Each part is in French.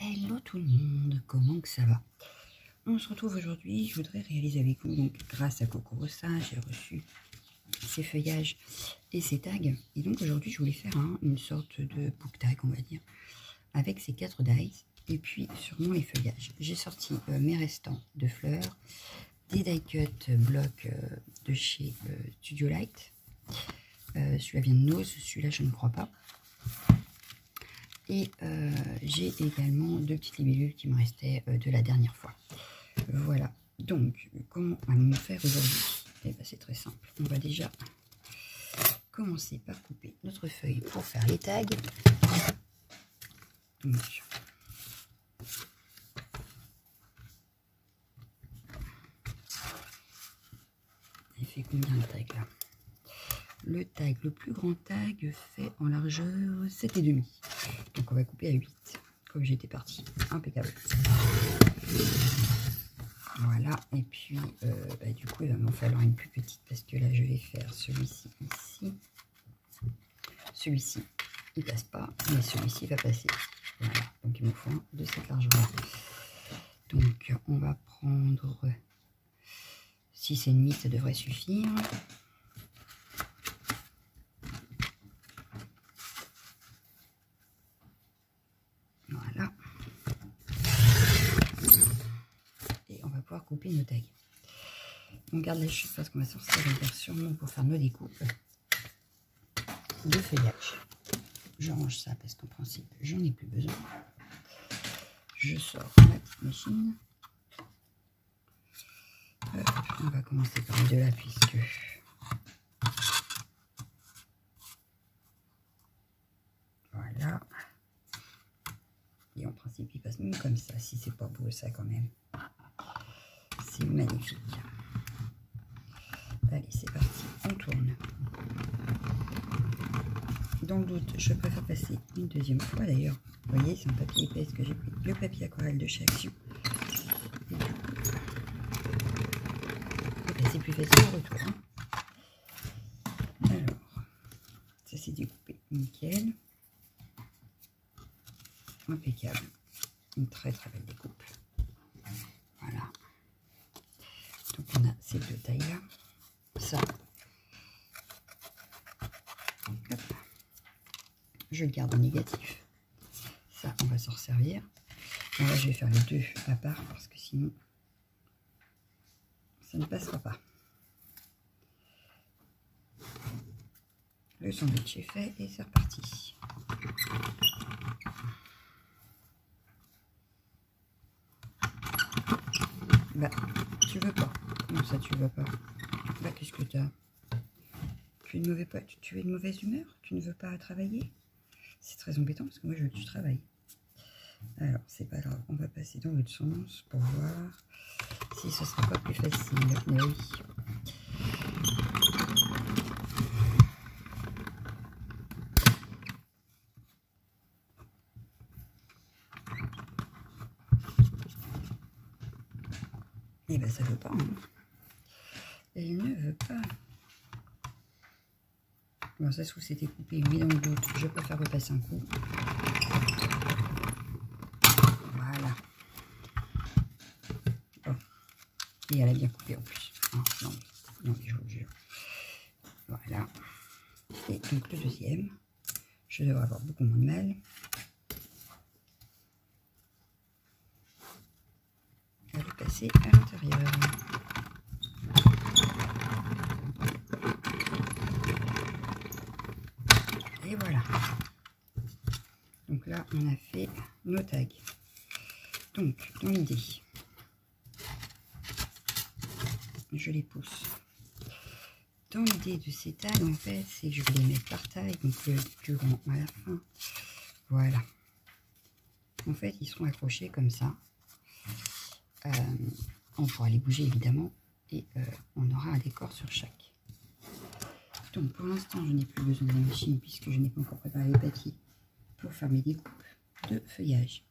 Hello tout le monde, comment que ça va? On se retrouve aujourd'hui, je voudrais réaliser avec vous, donc grâce à Coco Rossa, j'ai reçu ces feuillages et ces tags. Et donc aujourd'hui je voulais faire une sorte de book tag, on va dire, avec ces 4 dies et puis sûrement les feuillages. J'ai sorti mes restants de fleurs, des die cut blocs de chez Studio Light. Celui-là vient de Nose, celui-là je ne crois pas. Et j'ai également 2 petites libellules qui me restaient de la dernière fois. Voilà. Donc, comment allons-nous faire aujourd'hui? Eh bien, c'est très simple. On va déjà commencer par couper notre feuille pour faire les tags. Donc, il fait combien le tag là? Le tag, le plus grand tag fait en largeur 7,5. Donc on va couper à 8, comme j'étais partie. Impeccable. Voilà, et puis du coup il va m'en falloir une plus petite parce que là je vais faire celui-ci ici. Celui-ci il passe pas, mais celui-ci va passer. Voilà, donc il me faut un de cette largeur. Donc on va prendre 6,5, ça devrait suffire. Voilà. Et on va pouvoir couper nos tags. On garde la chute parce qu'on va s'en servir sûrement pour faire nos découpes de feuillage. Je range ça parce qu'en principe j'en ai plus besoin. Je sors ma petite machine. On va commencer par les deux là puisque voilà. Et en principe il passe même comme ça, si c'est pas beau ça quand même. C'est magnifique. Allez, c'est parti, on tourne. Dans le doute, je préfère passer une deuxième fois d'ailleurs. Vous voyez, c'est un papier épais que j'ai pris. Le papier aquarelle de chez Action. C'est plus facile au retour. Hein. Alors, ça c'est découpé nickel. Impeccable. Une très très belle découpe. Voilà. Donc on a ces deux tailles là. Ça. Hop. Je le garde en négatif. Ça, on va s'en servir. Bon, là, je vais faire les deux à part parce que sinon, ça ne passera pas. Le sandwich est fait et c'est reparti. Bah, tu veux pas. Comment ça, tu veux pas? Bah, qu'est-ce que tu as? Tu es de mauvaise humeur? Tu ne veux pas travailler? C'est très embêtant parce que moi, je veux que tu travailles. Alors, c'est pas grave. On va passer dans l'autre sens pour voir si ce sera pas plus facile. Mais oui. Et ben, ça veut pas. Hein. Elle ne veut pas. Bon, ça se trouve c'était coupé, oui, dans le doute. Je préfère repasser un coup. Voilà. Bon. Et elle a bien coupé en plus. Oh, non, non, je vous jure. Voilà. Et donc le deuxième, je devrais avoir beaucoup moins de mal. À le passer à l'intérieur. Et voilà. Donc là, on a fait nos tags. Donc, dans l'idée, je les pousse. Dans l'idée de ces tags, en fait, c'est que je vais les mettre par taille, donc le plus grand à la fin. Voilà. En fait, ils seront accrochés comme ça. On pourra les bouger évidemment et on aura un décor sur chaque. Donc pour l'instant, je n'ai plus besoin de la machine puisque je n'ai pas encore préparé les papiers pour faire mes découpes de feuillage.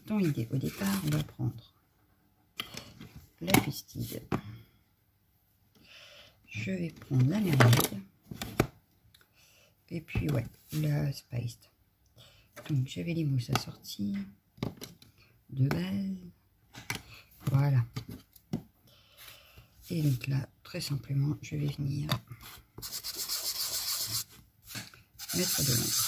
Dans l'idée, au départ, on va prendre la fustide. Je vais prendre la merveille. Et puis, ouais, la spiced. Donc j'avais les mousses assorties de base. Voilà. Et donc là, très simplement, je vais venir mettre de l'encre.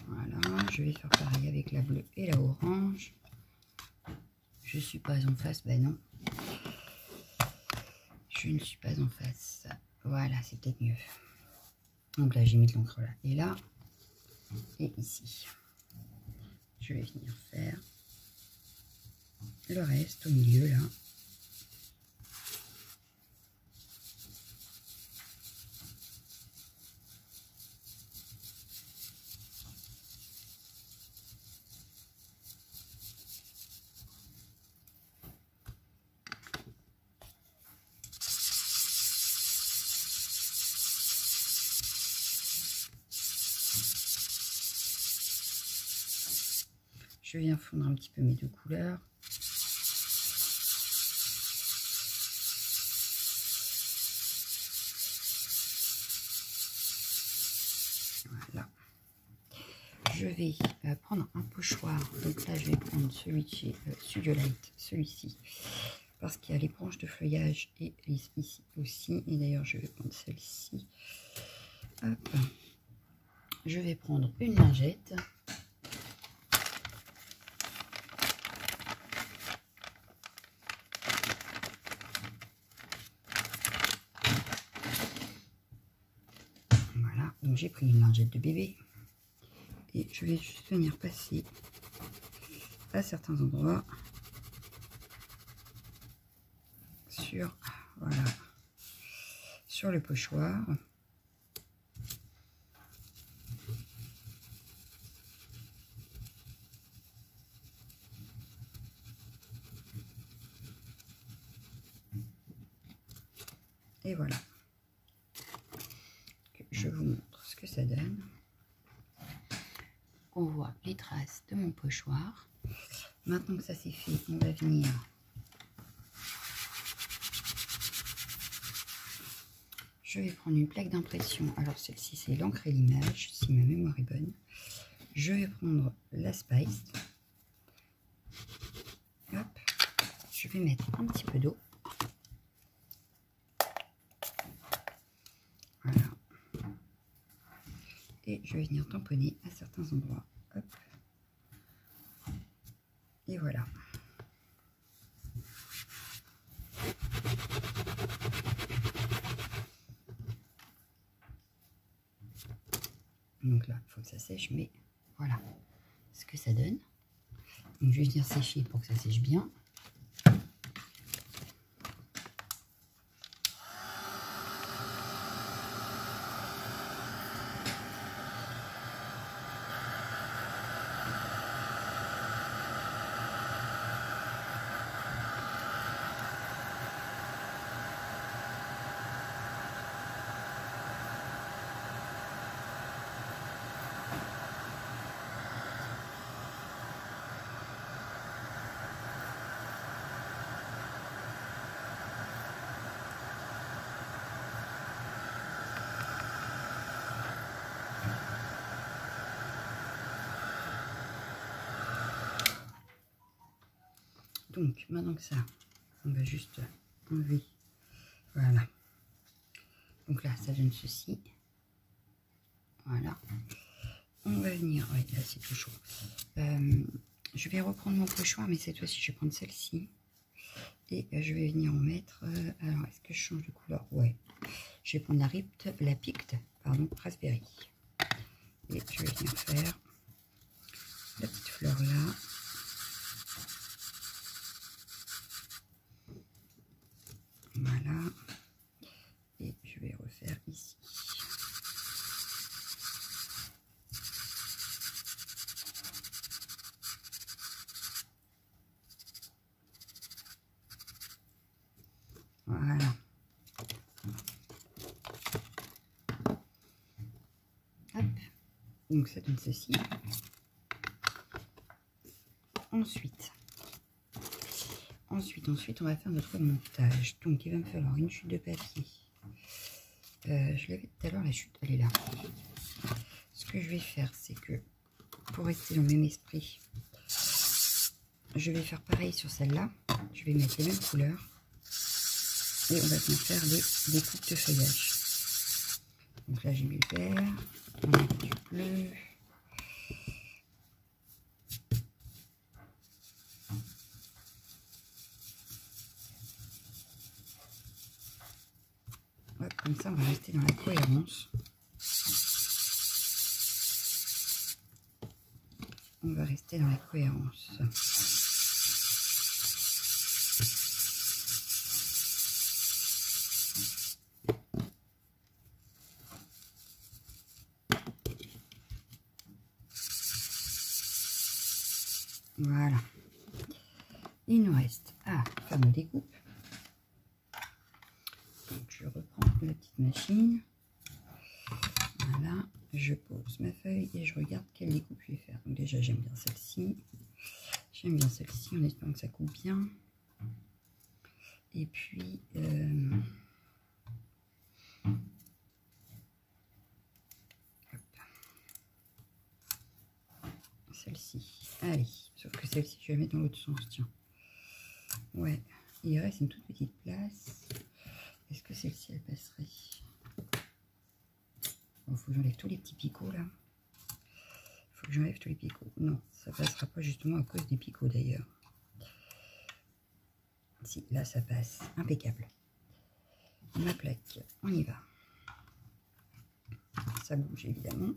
Voilà, je vais faire pareil avec la bleue et la orange. Je suis pas en face, ben non. Je ne suis pas en face. Voilà, c'est peut-être mieux. Donc là, j'ai mis de l'encre là et là. Et ici. Je vais venir faire le reste au milieu là. Je viens fondre un petit peu mes deux couleurs. Voilà. Je vais prendre un pochoir. Donc là, je vais prendre celui de chez Studio Light, celui-ci, parce qu'il y a les branches de feuillage et ici aussi. Et d'ailleurs, je vais prendre celle-ci. Hop. Je vais prendre une lingette. Voilà, donc j'ai pris une lingette de bébé. Et je vais juste venir passer à certains endroits sur, voilà, sur le pochoir. Et voilà. Je vous montre ce que ça donne. On voit les traces de mon pochoir. Maintenant que ça c'est fait, on va venir je vais prendre une plaque d'impression. Alors celle-ci c'est l'encre et l'image, si ma mémoire est bonne. Je vais prendre la Spice. Hop. Je vais mettre un petit peu d'eau. Voilà. Et je vais venir tamponner à certains endroits. Hop. Et voilà. Donc là, il faut que ça sèche, mais voilà ce que ça donne. Donc je vais venir sécher pour que ça sèche bien. Donc, maintenant que ça, on va juste enlever. Voilà. Donc là, ça donne ceci. Voilà. On va venir... Ouais, là, c'est tout chaud. Je vais reprendre mon pochoir, mais cette fois-ci, je vais prendre celle-ci. Et je vais venir en mettre... alors, est-ce que je change de couleur? Ouais. Je vais prendre la Pict, pardon, Raspberry. Et je vais venir faire la petite fleur là. Voilà. Et je vais refaire ici. Voilà. Hop. Donc ça donne ceci. Ensuite, on va faire notre montage. Donc, il va me falloir une chute de papier. Je l'avais tout à l'heure, la chute, elle est là. Ce que je vais faire, c'est que, pour rester dans le même esprit, je vais faire pareil sur celle-là. Je vais mettre les mêmes couleurs. Et on va venir faire des coupes de feuillage. Donc là, j'ai mis le vert, on a du bleu. Hop, comme ça, on va rester dans la cohérence. On va rester dans la cohérence. Voilà. Il nous reste à faire nos découpes. Donc, je reprends la petite machine. Voilà. Je pose ma feuille et je regarde quelle découpe je vais faire. Donc déjà, j'aime bien celle-ci. J'aime bien celle-ci en espérant que ça coupe bien. Et puis... celle-ci. Allez, sauf que celle-ci, je vais la mettre dans l'autre sens, tiens. Ouais, il reste une toute petite place. Est-ce que celle-ci, elle passerait? Bon, faut que j'enlève tous les petits picots, là. Faut que j'enlève tous les picots. Non, ça passera pas justement à cause des picots, d'ailleurs. Si, là, ça passe. Impeccable. Ma plaque, on y va. Ça bouge, évidemment.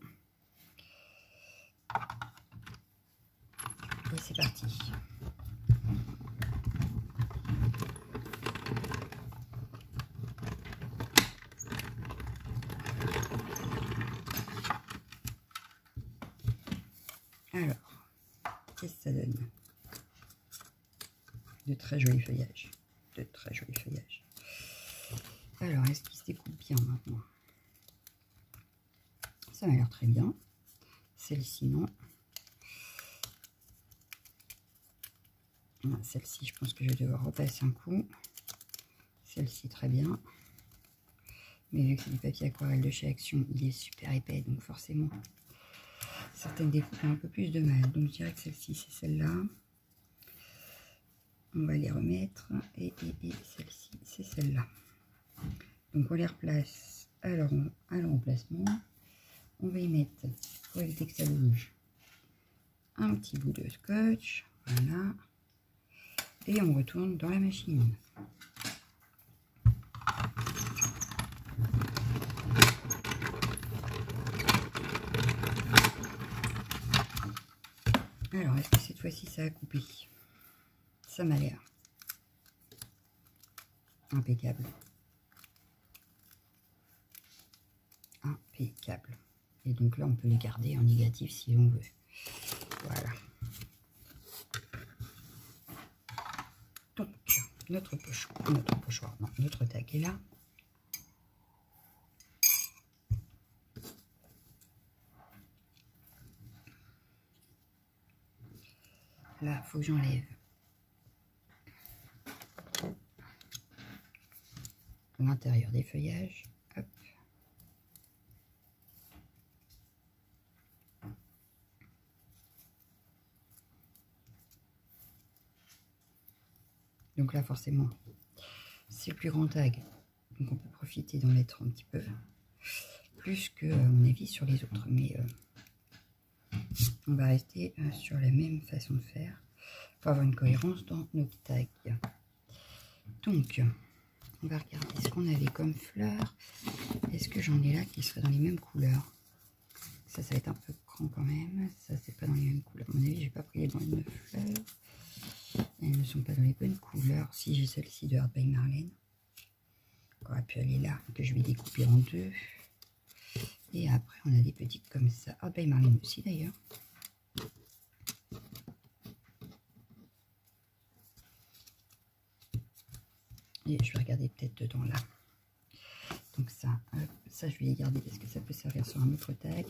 Et c'est parti. Alors, qu'est-ce que ça donne? De très jolis feuillages. De très jolis feuillages. Alors, est-ce qu'il se découpe bien maintenant? Ça m'a l'air très bien. Celle-ci, non. Celle-ci, je pense que je vais devoir repasser un coup. Celle-ci, très bien. Mais vu que c'est du papier aquarelle de chez Action, il est super épais, donc forcément, certaines découpes ont un peu plus de mal. Donc je dirais que celle-ci, c'est celle-là. On va les remettre. Et celle-ci, c'est celle-là. Donc on les replace à leur emplacement. On va y mettre, pour éviter que ça bouge, un petit bout de scotch. Voilà. Et on retourne dans la machine. Alors, est-ce que cette fois-ci, ça a coupé? Ça m'a l'air impeccable. Impeccable. Et donc là, on peut les garder en négatif si on veut. Voilà. Donc, notre pochoir, non, notre tag est là. Là, il faut que j'enlève l'intérieur des feuillages. Hop. Donc là, forcément, c'est le plus grand tag. Donc on peut profiter d'en mettre un petit peu. Plus que, à mon avis, sur les autres. Mais on va rester sur la même façon de faire pour avoir une cohérence dans nos tags. Donc, on va regarder ce qu'on avait comme fleurs. Est-ce que j'en ai là qui seraient dans les mêmes couleurs? Ça va être un peu grand quand même. Ça, c'est pas dans les mêmes couleurs. À mon avis, j'ai pas pris les bonnes fleurs. Elles ne sont pas dans les bonnes couleurs. Si j'ai celle-ci de Art by Marlène, qui aurait pu aller là, que je vais découper en deux. Et après, on a des petites comme ça. Art by Marlène aussi d'ailleurs. Et je vais regarder peut-être dedans là. Donc ça, ça je vais les garder parce que ça peut servir sur un autre tag.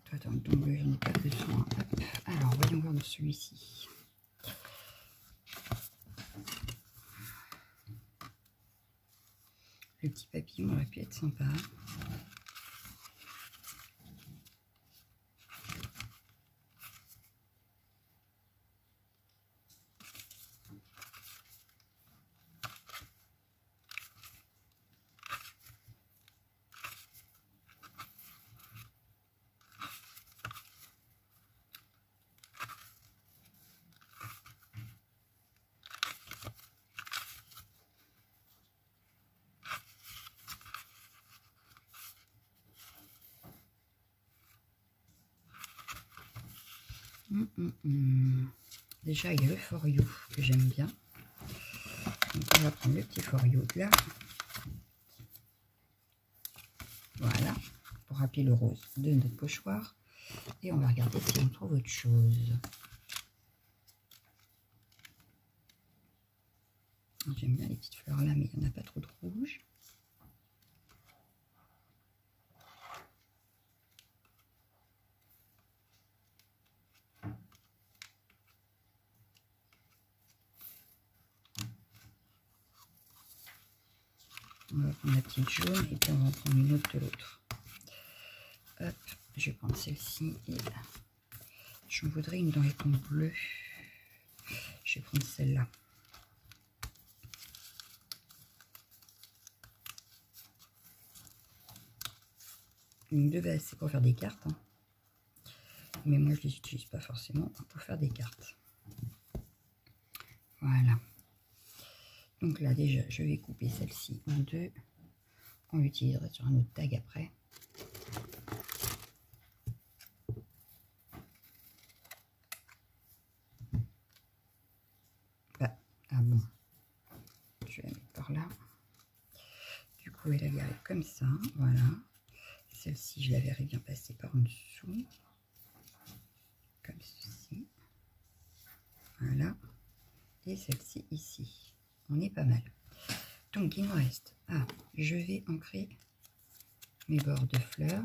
Toi, cartes, donc j'en ai pas besoin. Hop. Alors, voyons voir dans celui-ci. Le petit papillon aurait pu être sympa. Déjà, il y a le for you que j'aime bien. Donc, on va prendre le petit for you là. Voilà, pour rappeler le rose de notre pochoir. Et on va regarder si on trouve autre chose. J'aime bien les petites fleurs là, mais il n'y en a pas trop de rouge. On va prendre la petite jaune et puis on va en prendre une autre de l'autre. Hop, je vais prendre celle-ci et j'en voudrais une dans les tons bleus. Je vais prendre celle-là. Une de base, c'est pour faire des cartes. Hein. Mais moi, je les utilise pas forcément pour faire des cartes. Voilà. Donc là, déjà, je vais couper celle-ci en deux. On l'utilisera sur un autre tag après. Bah, ah bon. Je vais la mettre par là. Du coup, elle va garder comme ça. Voilà. Celle-ci, je la verrai bien passer par en dessous. Comme ceci. Voilà. Et celle-ci ici. On est pas mal. Donc, il me reste. Ah, je vais ancrer mes bords de fleurs.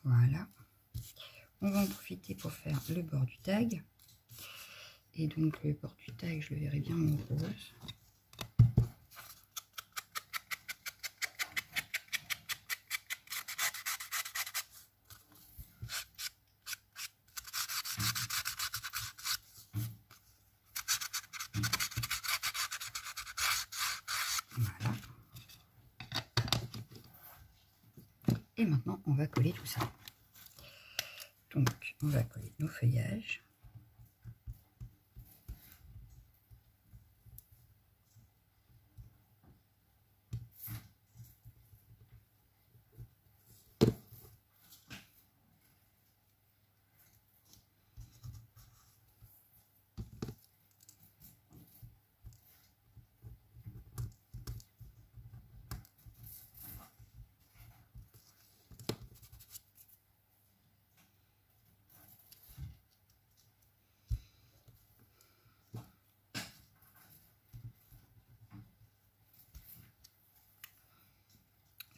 Voilà. On va en profiter pour faire le bord du tag. Et donc le bord du tag, je le verrai bien en rose. Voilà. Et maintenant, on va coller tout ça. Donc, on va coller nos feuillages.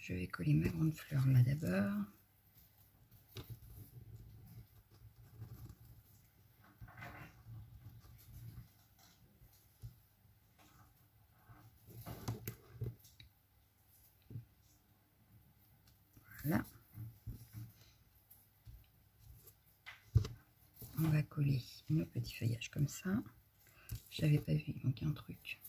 Je vais coller ma grande fleur là d'abord. Voilà. On va coller nos petits feuillages comme ça. Je n'avais pas vu, il manquait un truc.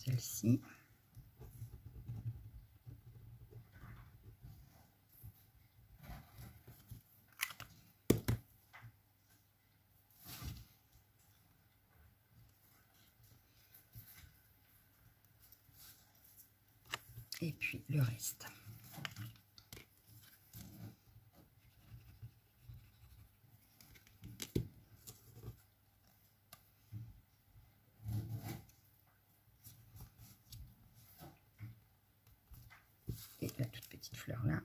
celle-ci. Et puis le reste. Et la toute petite fleur là.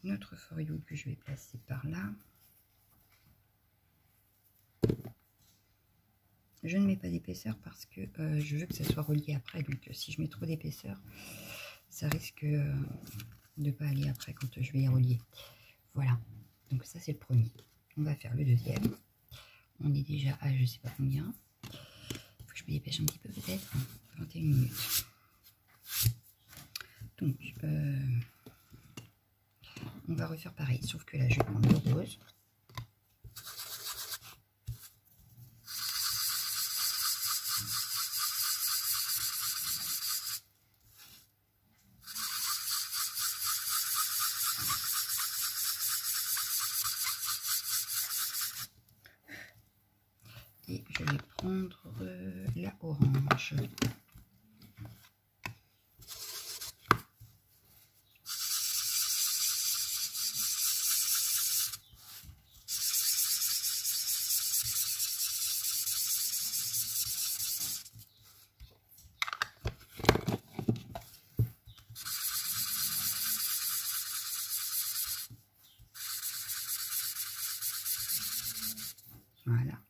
Notre foriole que je vais placer par là. Je ne mets pas d'épaisseur parce que je veux que ça soit relié après. Donc si je mets trop d'épaisseur, ça risque de ne pas aller après quand je vais y relier. Voilà, donc ça c'est le premier. On va faire le deuxième. On est déjà à je sais pas combien. Il faut que je me dépêche un petit peu peut-être. 21 minutes. Donc on va refaire pareil, sauf que là je vais prendre le rose. Et je vais prendre la orange. Voilà.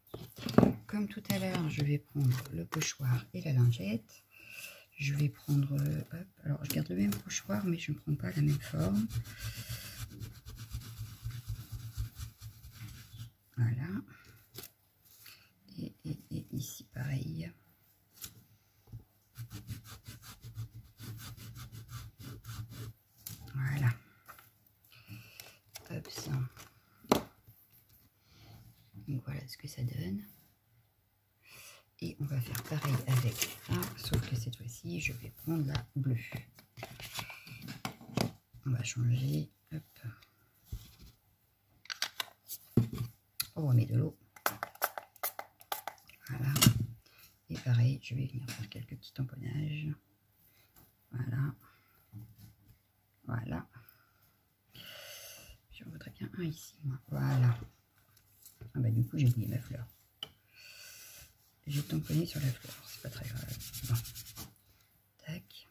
Comme tout à l'heure, je vais prendre le pochoir et la lingette. Je vais prendre, hop, alors je garde le même pochoir, mais je ne prends pas la même forme. Voilà. Et ici, pareil. Voilà. Hop, ça. Donc voilà ce que ça donne. Et on va faire pareil avec un, sauf que cette fois-ci, je vais prendre la bleue. On va changer. Hop. On remet de l'eau. Voilà. Et pareil, je vais venir faire quelques petits tamponnages. Voilà. Voilà. J'en voudrais bien un ici, moi. Voilà. Ah bah du coup, j'ai oublié ma fleur. J'ai tamponné sur la fleur, c'est pas très grave. Bon. Tac.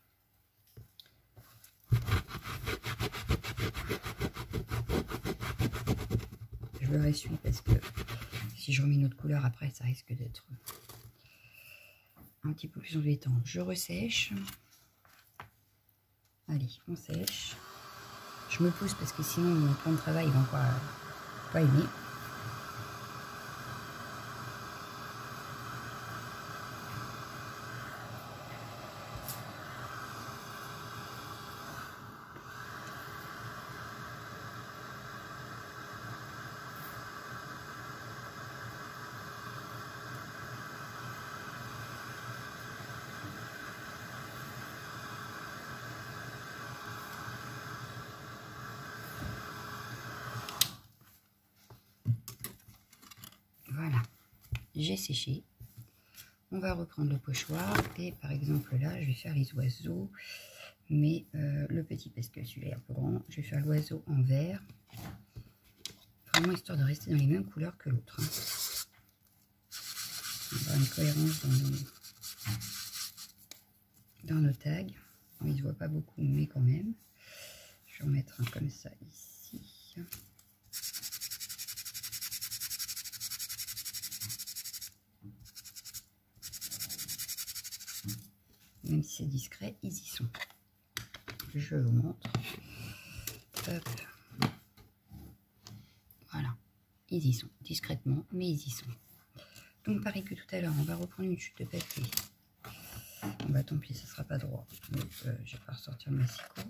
Je le ressuie parce que si je remets une autre couleur après, ça risque d'être un petit peu plus embêtant. Je ressèche. Allez, on sèche. Je me pousse parce que sinon mon plan de travail va encore pas aimer. Voilà, j'ai séché. On va reprendre le pochoir et par exemple là, je vais faire les oiseaux, mais le petit parce que celui-là est un peu grand. Je vais faire l'oiseau en vert, vraiment histoire de rester dans les mêmes couleurs que l'autre. Hein. On va avoir une cohérence dans nos tags. Bon, il ne se voit pas beaucoup, mais quand même. Je vais en mettre un comme ça ici. Même si c'est discret, ils y sont. Je vous montre. Hop. Voilà. Ils y sont. Discrètement, mais ils y sont. Donc pareil que tout à l'heure, on va reprendre une chute de papier. Bon bah tant pis, ça sera pas droit. Donc je vais pas ressortir le massicot.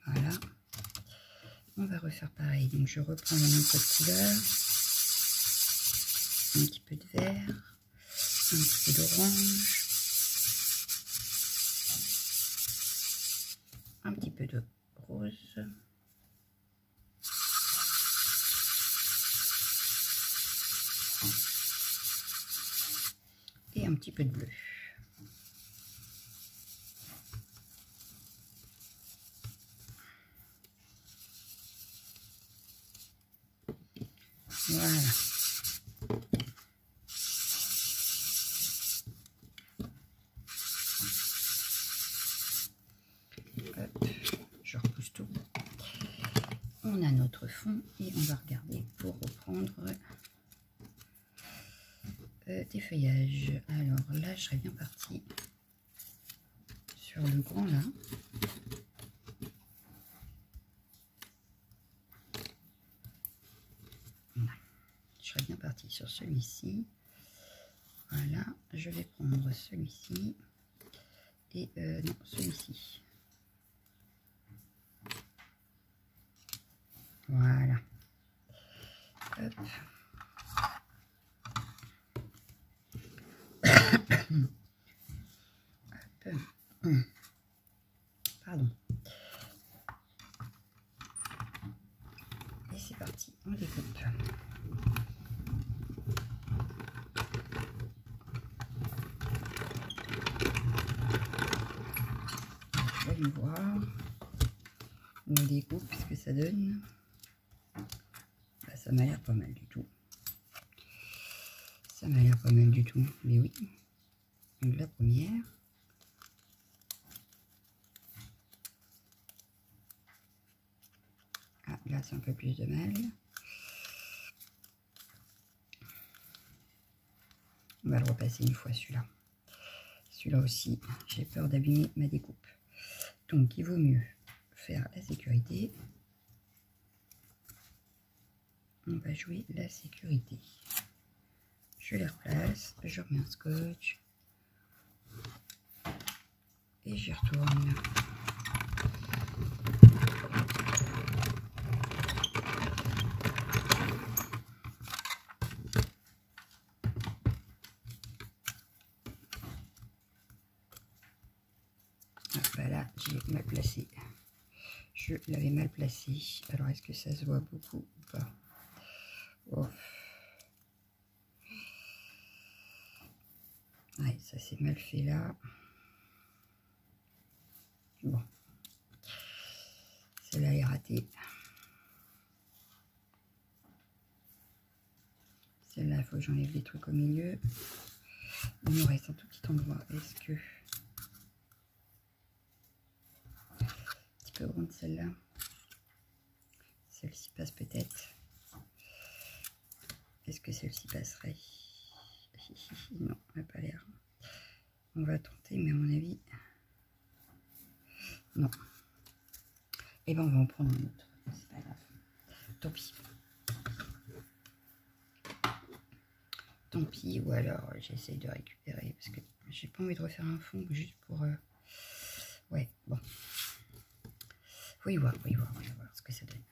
Voilà. On va refaire pareil. Donc je reprends le même code couleur. Un petit peu de vert. Un petit peu d'orange. Un petit peu de rose. Et un petit peu de bleu. Voilà. Hop, je repousse tout. On a notre fond et on va regarder pour reprendre des feuillages. Alors là, je serais bien partie sur le grand là. Je serais bien partie sur celui-ci. Voilà, je vais prendre celui-ci et non, celui-ci. Voilà. Hop. Hop. Pardon. Et c'est parti, on découpe. Je vais aller voir. On découpe, ce que ça donne. Bah, ça m'a l'air pas mal du tout. Ça m'a l'air pas mal du tout, mais oui. Donc la première. Ah, là c'est un peu plus de mal. On va le repasser une fois celui-là. Celui-là aussi, j'ai peur d'abîmer ma découpe. Donc il vaut mieux faire la sécurité. On va jouer la sécurité. Je les replace, je remets un scotch. Et j'y retourne. Bah là, j'ai mal placé. Je l'avais mal placé. Alors, est-ce que ça se voit beaucoup ou pas? Oh. Ouais, ça s'est mal fait là. Bon. Celle-là est ratée. Celle-là, il faut que j'enlève les trucs au milieu. Il nous reste un tout petit endroit. Est-ce que... Un petit peu grande celle-là. Celle-ci passe peut-être. Est-ce que celle-ci passerait? Non, elle n'a pas l'air. On va tenter, mais à mon avis... Non. Et ben on va en prendre un autre. C'est pas grave. Tant pis. Tant pis, ou alors j'essaye de récupérer parce que j'ai pas envie de refaire un fond juste pour... Ouais, bon. Faut y voir ce que ça donne.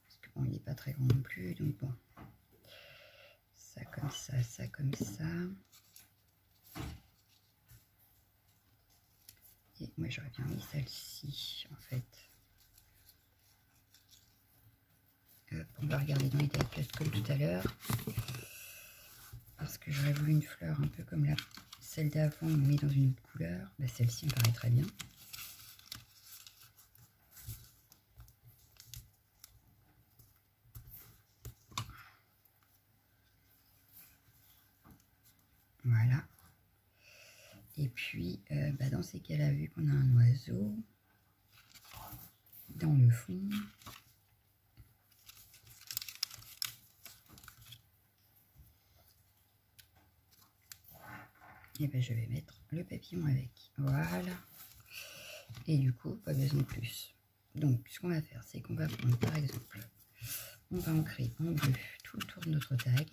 Parce que bon, il n'est pas très grand non plus, donc bon. Ça comme ça, ça comme ça. Et moi j'aurais bien mis celle-ci en fait. On va regarder dans les découpettes comme tout à l'heure. Parce que j'aurais voulu une fleur un peu comme celle d'avant, mais dans une autre couleur. Bah, celle-ci me paraît très bien. Voilà. Et puis, bah, dans ces cas-là, vu qu'on a un oiseau dans le fond, Et ben je vais mettre le papillon avec. Voilà. Et du coup, pas besoin de plus. Donc, ce qu'on va faire, c'est qu'on va prendre, par exemple, on va ancrer en bleu tout le tour de notre tag.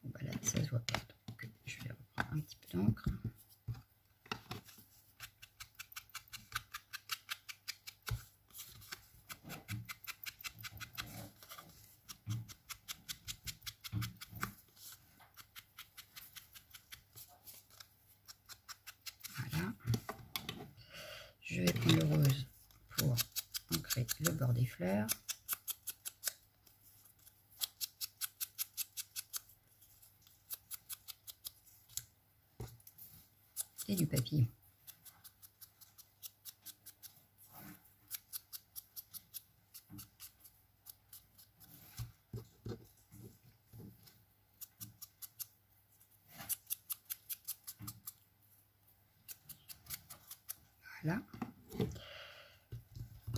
Voilà, ça se voit pas. Donc, je vais reprendre un petit peu d'encre. Voilà. Je vais prendre le rose pour ancrer le bord des fleurs. Et du papillon. Voilà.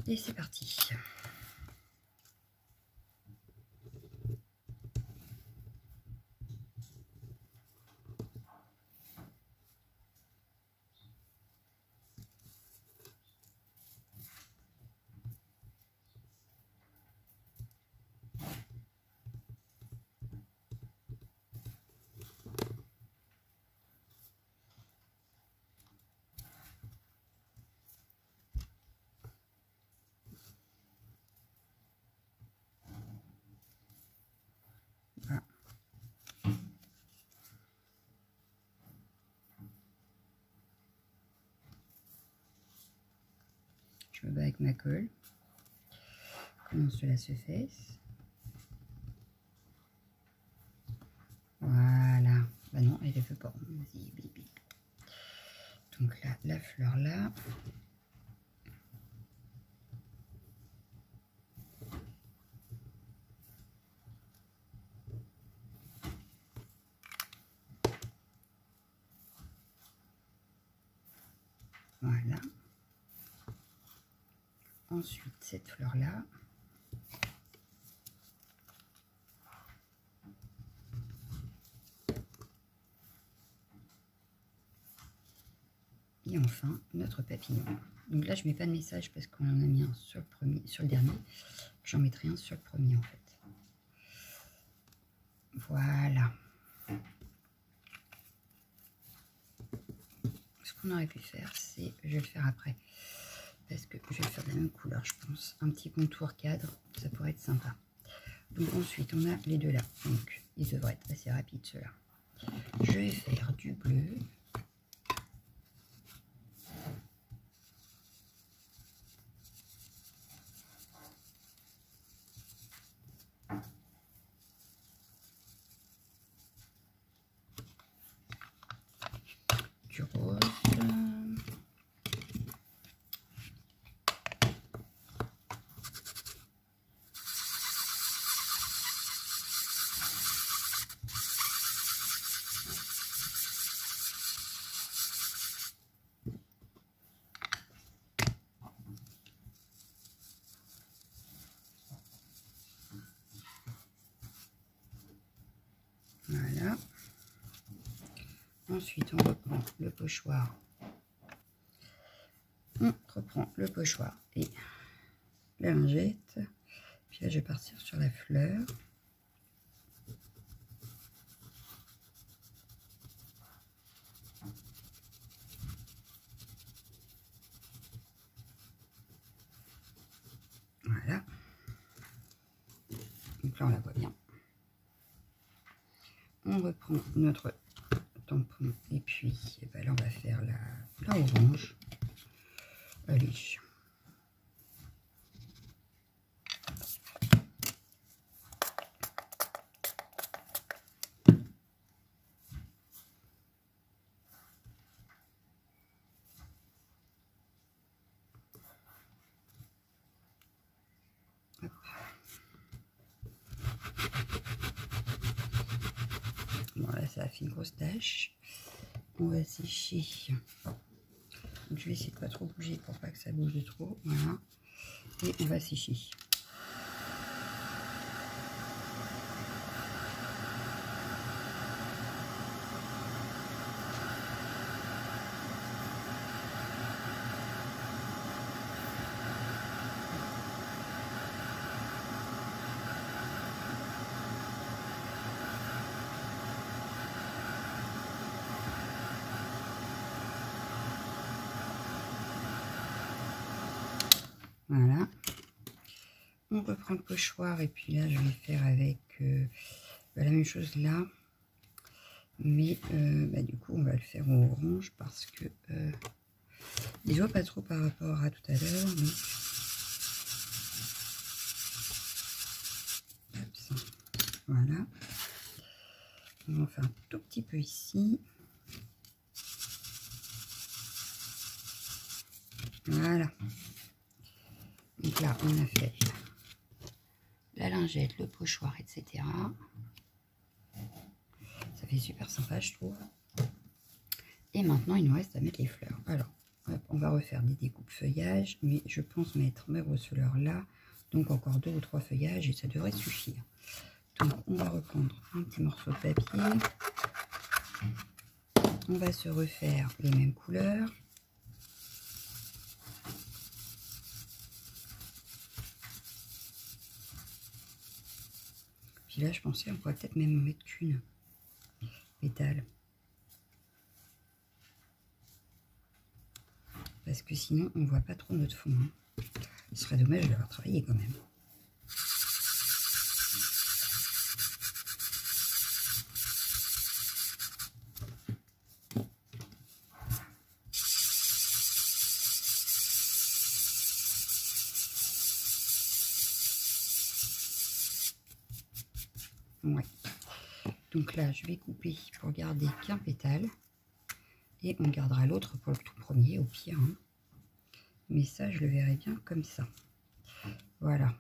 Et c'est parti. Voilà. Je me bats avec ma colle. Comment cela se fait? Voilà. Bah non, elle ne veut pas. Vas-y, bibi. Donc là, la fleur là. Voilà. Ensuite, cette fleur-là. Et enfin, notre papillon. Donc là, je ne mets pas de message parce qu'on en a mis un sur le premier, sur le dernier. J'en mettrai un sur le premier en fait. Voilà. Ce qu'on aurait pu faire, c'est, je vais le faire après, parce que je vais faire de la même couleur, je pense. Un petit contour cadre, ça pourrait être sympa. Donc ensuite, on a les deux là. Donc, ils devraient être assez rapides ceux-là. Je vais faire du bleu. Du rose. Voilà. Ensuite, on reprend le pochoir. On reprend le pochoir et la lingette. Puis là, je vais partir sur la fleur. Voilà. Donc là, on la voit bien. On reprend notre tampon et puis eh ben là, on va faire la orange. Allez. Hop. Bon là, ça a fait une grosse tache. On va sécher. Donc, je vais essayer de pas trop bouger pour pas que ça bouge de trop. Voilà. Et on va sécher. on reprend le pochoir et puis là je vais faire avec la même chose là, mais du coup on va le faire en orange parce que je vois pas trop par rapport à tout à l'heure. Voilà, on va en faire un tout petit peu ici. Voilà, donc là on a fait la lingette, le pochoir, etc. Ça fait super sympa, je trouve. Et maintenant, il nous reste à mettre les fleurs. Alors, hop, on va refaire des découpes feuillages, mais je pense mettre mes roses fleurs là. Donc, encore 2 ou 3 feuillages et ça devrait suffire. Donc, on va reprendre un petit morceau de papier. On va se refaire les mêmes couleurs. Puis là, je pensais, on pourrait peut-être même en mettre qu'une pétale. Parce que sinon, on ne voit pas trop notre fond. Hein. Ce serait dommage de l'avoir travaillé quand même. Ouais. Donc là, je vais couper pour garder qu'un pétale. Et on gardera l'autre pour le tout premier, au pire. Hein. Mais ça, je le verrai bien comme ça. Voilà.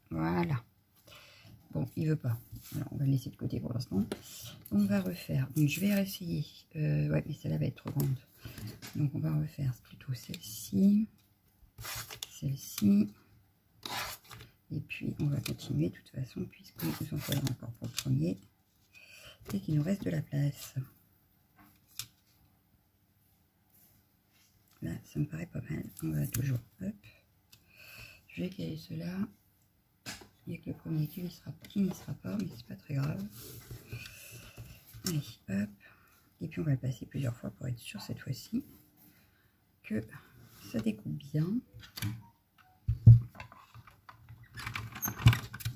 Voilà. Bon, il veut pas. Alors, on va le laisser de côté pour l'instant. On va refaire. Donc, je vais réessayer. Ouais, mais celle-là va être trop grande. Donc, on va refaire plutôt celle-ci. Celle-ci. Et puis, on va continuer de toute façon, puisque nous en faudra encore pour le premier. Et qu'il nous reste de la place. Là, ça me paraît pas mal. On va toujours. Hop. Je vais caler cela. Il n'y a que le premier qui n'y sera pas, mais c'est pas très grave. Allez, hop. Et puis on va le passer plusieurs fois pour être sûr cette fois-ci que ça découpe bien.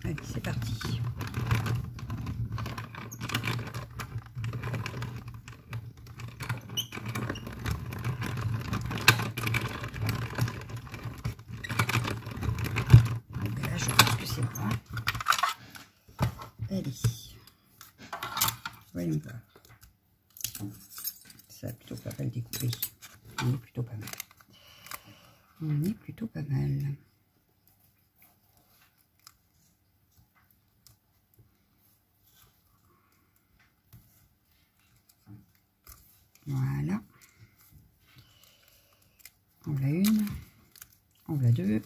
Allez, c'est parti. Là, je pense que c'est bon. Allez. Voyons voir. Ça a plutôt pas mal découpé. On est plutôt pas mal. On est plutôt pas mal. Voilà. On l'a une. On l'a deux.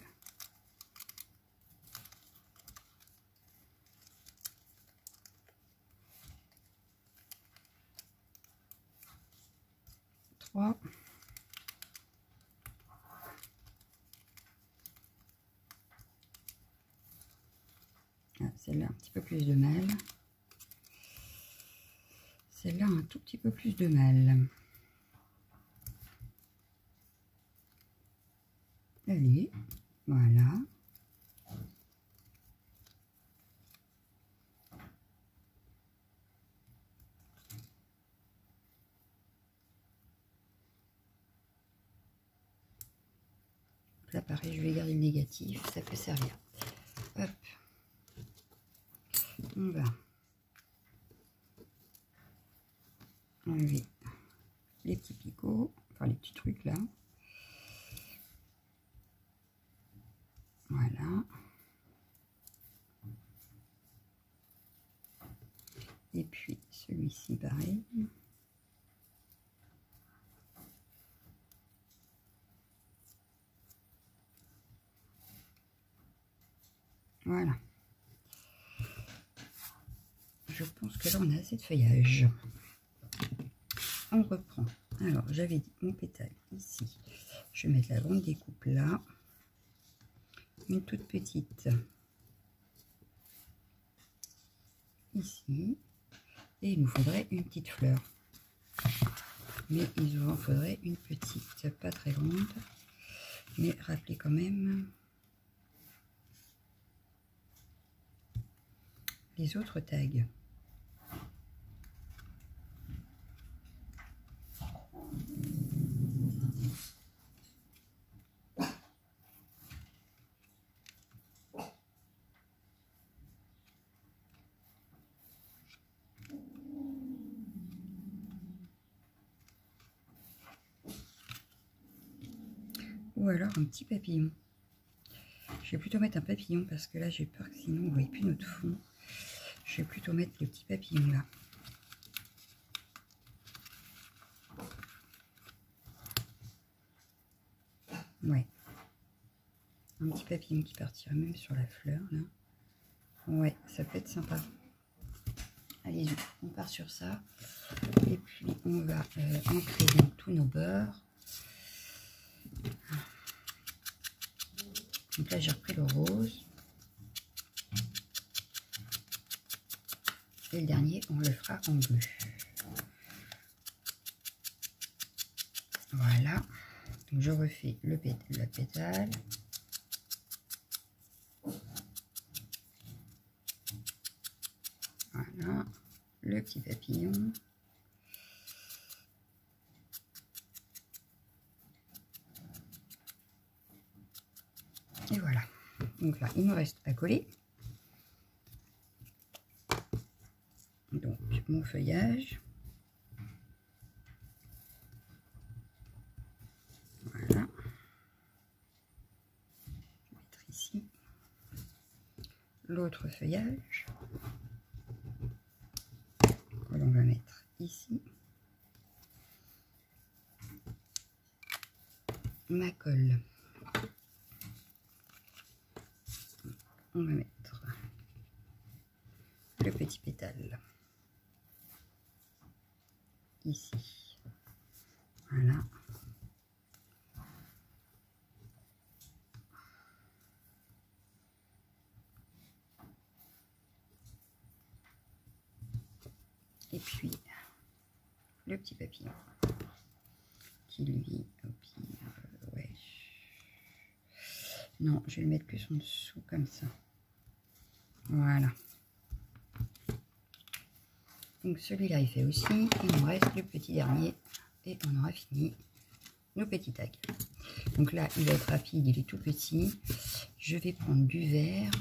Trois. Celle-là un petit peu plus de mal. Celle-là un tout petit peu plus de mal. Allez, voilà. Là pareil, je vais garder le négatif, ça peut servir. Hop. On va enlever les petits picots, enfin les petits trucs là. Voilà. Et puis celui-ci pareil. Voilà. Je pense que là on a assez de feuillage. On reprend. Alors j'avais dit mon pétale ici. Je vais mettre la grande découpe là. Une toute petite ici. Et il nous faudrait une petite fleur. Mais il nous en faudrait une petite, pas très grande. Mais rappelez quand même les autres tags. Ou alors un petit papillon. Je vais plutôt mettre un papillon parce que là j'ai peur que sinon on ne voit plus notre fond. Je vais plutôt mettre le petit papillon là. Ouais. Un petit papillon qui partirait même sur la fleur là. Ouais, ça peut être sympa. Allez-y, on part sur ça. Et puis on va ancrer donc tous nos beurres. Donc là j'ai repris le rose. Et le dernier on le fera en bleu. Voilà. Donc je refais la pétale. Voilà. Le petit papillon. Et voilà. Donc là, il me reste à coller. Donc, mon feuillage. Voilà. Je vais mettre ici. L'autre feuillage. On va mettre ici. Ma colle. On va mettre le petit pétale ici. Voilà. Et puis le petit papillon qui lui, au pire, ouais. Non, je vais le mettre plus en dessous comme ça. Voilà. Donc celui-là il fait aussi. Il nous reste le petit dernier et on aura fini nos petits tags. Donc là il va être rapide, il est tout petit. Je vais prendre du vert.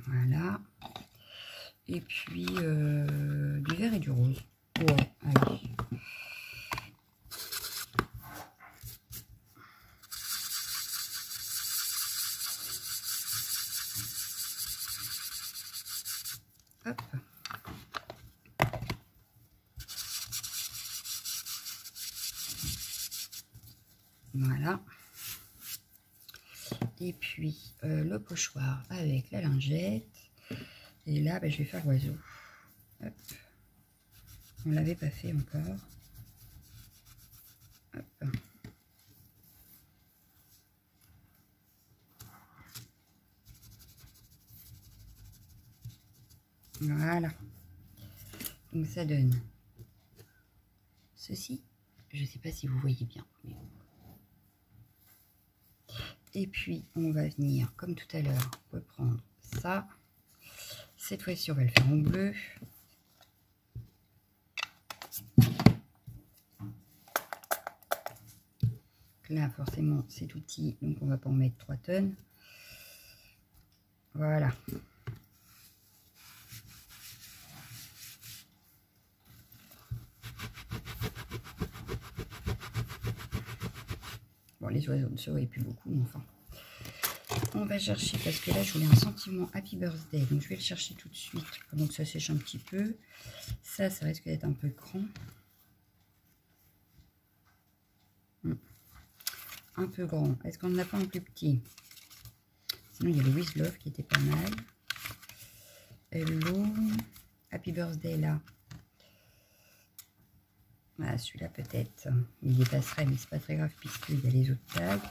Voilà. Et puis du vert et du rose. Ouais, allez. Hop. Voilà. Et puis le pochoir avec la lingette. Et là, je vais faire l'oiseau. Hop. On ne l'avait pas fait encore. Hop. Voilà. Donc ça donne ceci. Je ne sais pas si vous voyez bien. Mais... Et puis on va venir, comme tout à l'heure, reprendre ça. Cette fois-ci, on va le faire en bleu. Là, forcément, c'est tout petit, donc on va pas en mettre 3 tonnes. Voilà. Bon, les oiseaux ne se voient plus beaucoup, mais enfin. On va chercher, parce que là, je voulais un sentiment Happy Birthday. Donc, je vais le chercher tout de suite, pendant que ça sèche un petit peu. Ça risque d'être un peu grand. Un peu grand. Est-ce qu'on n'en a pas un plus petit? Sinon, il y a le With Love qui était pas mal. Hello. Happy Birthday, là. Voilà, celui-là peut-être. Il dépasserait, mais c'est pas très grave puisqu'il y a les autres tags.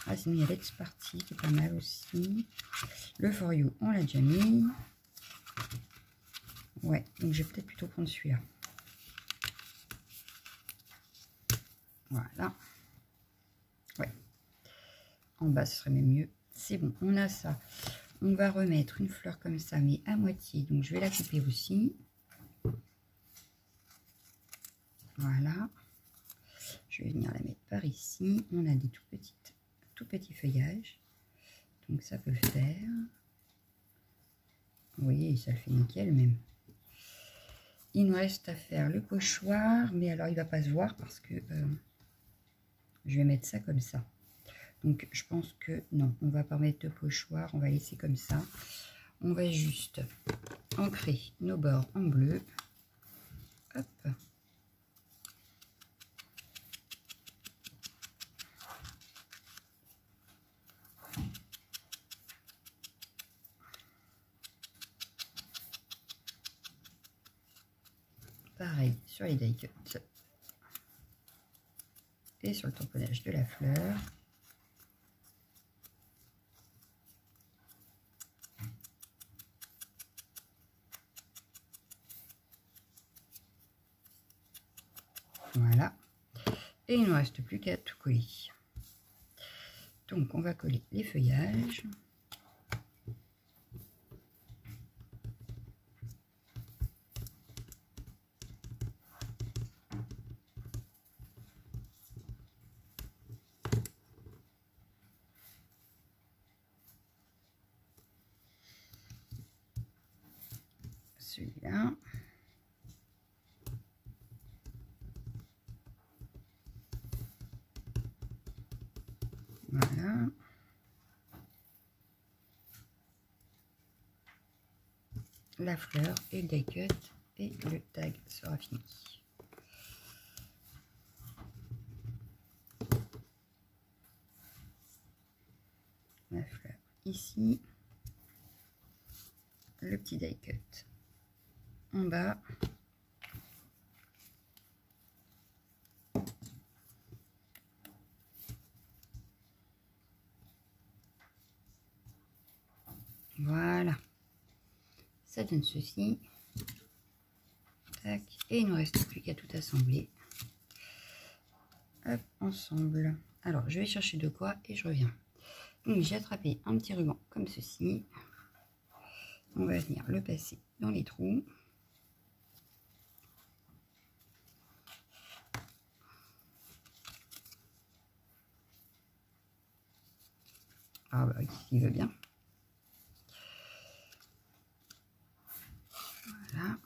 Ah, sinon, il y a Let's Party qui est pas mal aussi. Le For You, on l'a déjà mis. Ouais, donc je vais peut-être plutôt prendre celui-là. Voilà. Ouais. En bas, ce serait même mieux. C'est bon, on a ça. On va remettre une fleur comme ça, mais à moitié. Donc, je vais la couper aussi. Voilà. Je vais venir la mettre par ici. On a des tout petits feuillages. Donc, ça peut le faire. Oui, ça le fait nickel même. Il nous reste à faire le pochoir. Mais alors, il ne va pas se voir parce que je vais mettre ça comme ça. Donc, je pense que non, on va pas mettre de pochoir. On va laisser comme ça. On va juste ancrer nos bords en bleu. Hop. Pareil sur les die cuts et sur le tamponnage de la fleur. Voilà. Et il ne nous reste plus qu'à tout coller. Donc on va coller les feuillages. Celui-là. Voilà. La fleur et le die cut et le tag sera fini. La fleur ici. Le petit die cut en bas. Voilà, ça donne ceci. Tac. Et il ne nous reste plus qu'à tout assembler. Hop, ensemble. Alors, je vais chercher de quoi et je reviens. Donc, j'ai attrapé un petit ruban comme ceci. On va venir le passer dans les trous. Ah bah oui, il veut bien. Voilà.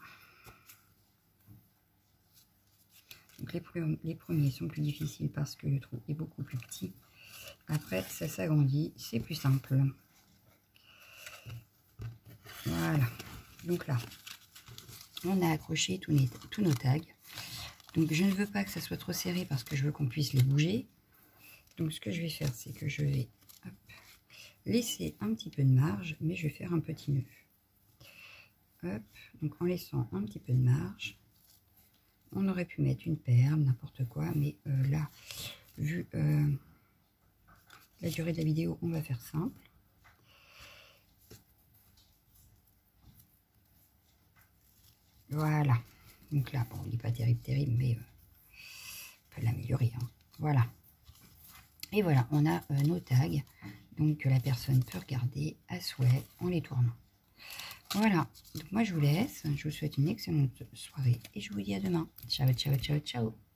Donc les premiers sont plus difficiles parce que le trou est beaucoup plus petit. Après, ça s'agrandit, c'est plus simple. Voilà. Donc là, on a accroché tous nos tags. Donc je ne veux pas que ça soit trop serré parce que je veux qu'on puisse les bouger. Donc ce que je vais faire, c'est que je vais laisser un petit peu de marge, mais je vais faire un petit nœud. Hop, donc en laissant un petit peu de marge. On aurait pu mettre une perle, n'importe quoi, mais là, vu la durée de la vidéo, on va faire simple. Voilà. Donc là, bon, il n'est pas terrible, mais on peut l'améliorer. Hein. Voilà. Et voilà, on a nos tags. Donc que la personne peut regarder à souhait en les tournant. Voilà. Donc moi, je vous laisse. Je vous souhaite une excellente soirée et je vous dis à demain. Ciao, ciao, ciao, ciao.